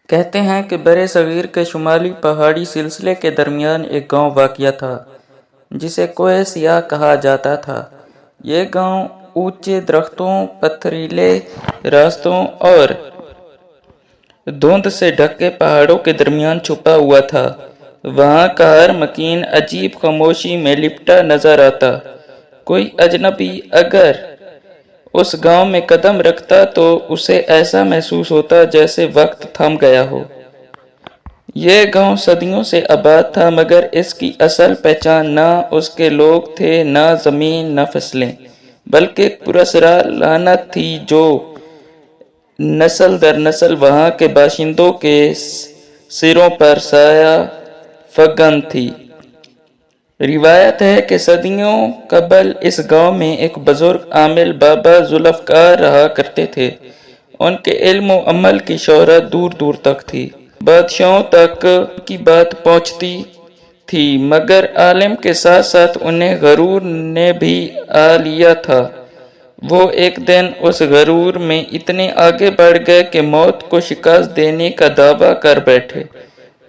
کہتے ہیں کہ برِ صغیر کے شمالی پہاڑی سلسلے کے درمیان ایک گاؤں واقع تھا جسے کوہ سیاہ کہا جاتا تھا۔ یہ گاؤں اونچے درختوں، پتھریلے راستوں اور دھند سے ڈھکے پہاڑوں کے درمیان چھپا ہوا تھا۔ وہاں کا ہر مکان عجیب خاموشی میں لپٹا نظر آتا۔ کوئی اجنبی اگر اس گاؤں میں قدم رکھتا تو اسے ایسا محسوس ہوتا جیسے وقت تھم گیا ہو۔ یہ گاؤں صدیوں سے آباد تھا، مگر اس کی اصل پہچان نہ اس کے لوگ تھے، نہ زمین، نہ فصلیں، بلکہ ایک پراسرار لعنت تھی جو نسل در نسل وہاں کے باشندوں کے سروں پر سایہ فگن تھی۔ روایت ہے کہ صدیوں قبل اس گاؤں میں ایک بزرگ عامل بابا ذوالفقار رہا کرتے تھے۔ ان کے علم و عمل کی شہرت دور دور تک تھی۔ بادشاہوں تک ان کی بات پہنچتی تھی، مگر عالم کے ساتھ ساتھ انہیں غرور نے بھی آ لیا تھا۔ وہ ایک دن اس غرور میں اتنے آگے بڑھ گئے کہ موت کو شکست دینے کا دعویٰ کر بیٹھے۔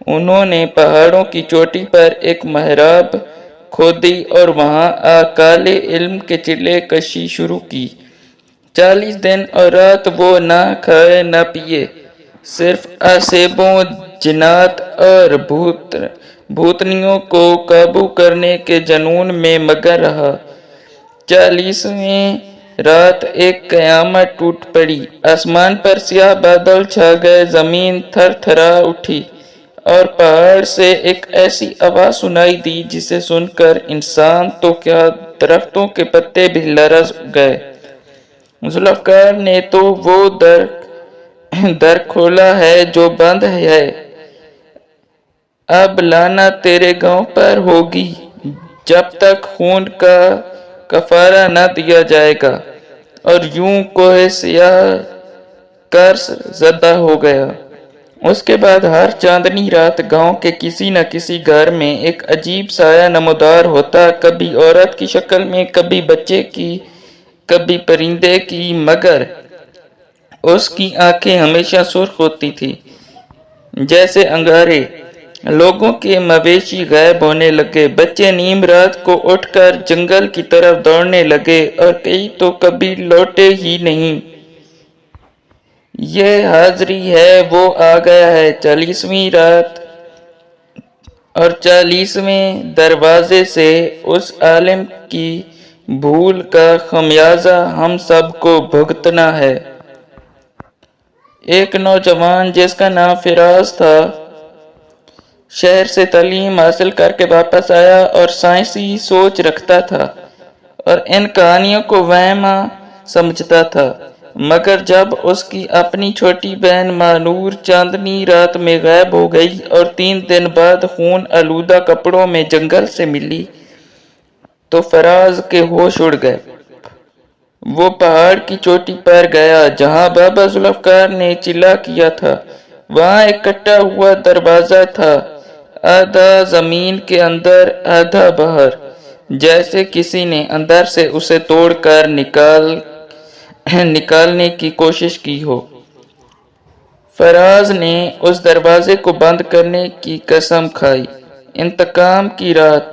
انہوں نے پہاڑوں کی چوٹی پر ایک محراب کھودی اور وہاں کالے علم کے چلے کشی شروع کی۔ 40 دن اور رات وہ نہ کھائے نہ پیے، صرف آسیبوں، جنات اور بھوتنیوں کو قابو کرنے کے جنون میں مگن رہا۔ 40ویں رات ایک قیامت ٹوٹ پڑی۔ آسمان پر سیاہ بادل چھا گئے، زمین تھر تھرا اٹھی اور پہاڑ سے ایک ایسی آواز سنائی دی جسے سن کر انسان تو کیا درختوں کے پتے بھی لرز گئے۔ ذوالفقار نے تو وہ در کھولا ہے جو بند ہے، اب لعنت تیرے گاؤں پر ہوگی جب تک خون کا کفارہ نہ دیا جائے گا۔ اور یوں کوہ سیاہ قرض زدہ ہو گیا۔ اس کے بعد ہر چاندنی رات گاؤں کے کسی نہ کسی گھر میں ایک عجیب سایہ نمودار ہوتا، کبھی عورت کی شکل میں، کبھی بچے کی، کبھی پرندے کی، مگر اس کی آنکھیں ہمیشہ سرخ ہوتی تھیں جیسے انگارے۔ لوگوں کے مویشی غائب ہونے لگے، بچے نیم رات کو اٹھ کر جنگل کی طرف دوڑنے لگے اور کئی تو کبھی لوٹے ہی نہیں۔ یہ حاضری ہے، وہ آ گیا ہے۔ 40ویں رات اور 40ویں دروازے سے اس عالم کی بھول کا خمیازہ ہم سب کو بھگتنا ہے۔ ایک نوجوان جس کا نام فراز تھا، شہر سے تعلیم حاصل کر کے واپس آیا اور سائنسی سوچ رکھتا تھا اور ان کہانیوں کو وہم سمجھتا تھا، مگر جب اس کی اپنی چھوٹی بہن ماہ-نور چاندنی رات میں غائب ہو گئی اور 3 دن بعد خون آلودہ کپڑوں میں جنگل سے ملی تو فراز کے ہوش اڑ گئے۔ وہ پہاڑ کی چوٹی پر گیا جہاں بابا ذوالفقار نے چلا کیا تھا۔ وہاں ایک کٹا ہوا دروازہ تھا، آدھا زمین کے اندر آدھا باہر، جیسے کسی نے اندر سے اسے توڑ کر نکالنے کی کوشش کی ہو۔ فراز نے اس دروازے کو بند کرنے کی قسم کھائی۔ انتقام کی رات۔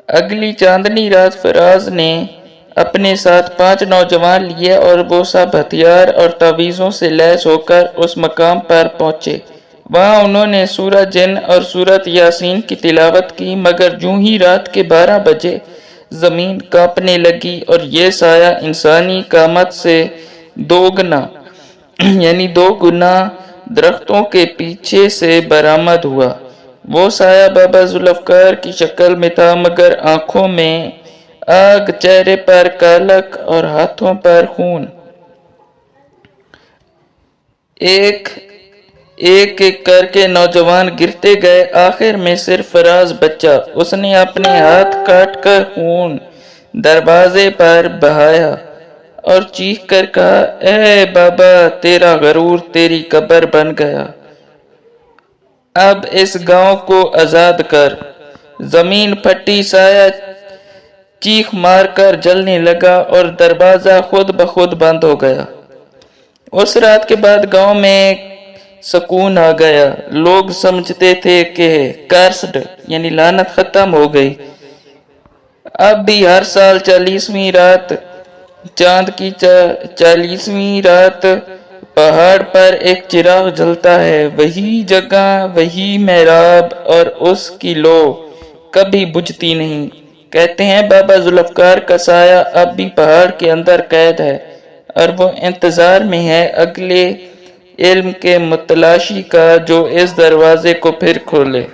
اگلی چاندنی رات فراز نے اپنے ساتھ 5 نوجوان لیے اور وہ سب ہتھیار اور تعویذوں سے لیس ہو کر اس مقام پر پہنچے۔ وہاں انہوں نے سورہ جن اور سورۃ یاسین کی تلاوت کی، مگر جوں ہی رات کے 12 بجے زمین کانپنے لگی اور یہ سایہ انسانی قامت سے 2 گنا درختوں کے پیچھے سے برآمد ہوا۔ وہ سایہ بابا ذوالفقار کی شکل میں تھا، مگر آنکھوں میں آگ، چہرے پر کالک اور ہاتھوں پر خون۔ ایک ایک کر کے نوجوان گرتے گئے، آخر میں صرف فراز بچا۔ اس نے اپنے ہاتھ کاٹ کر خون دروازے پر بہایا اور چیخ کر کہا، اے بابا، تیرا غرور تیری قبر بن گیا، اب اس گاؤں کو آزاد کر۔ زمین پھٹی، سایہ چیخ مار کر جلنے لگا اور دروازہ خود بخود بند ہو گیا۔ اس رات کے بعد گاؤں میں سکون آ گیا۔ لوگ سمجھتے تھے کہ کرسڈ یعنی لعنت ختم ہو گئی۔ اب بھی ہر سال 40ویں رات، چاند کی 40ویں رات پہاڑ پر ایک چراغ جلتا ہے، وہی جگہ، وہی محراب، اور اس کی لو کبھی بجھتی نہیں۔ کہتے ہیں بابا ذوالفقار کا سایہ اب بھی پہاڑ کے اندر قید ہے، اور وہ انتظار میں ہے اگلے علم کے متلاشی کا جو اس دروازے کو پھر کھولے۔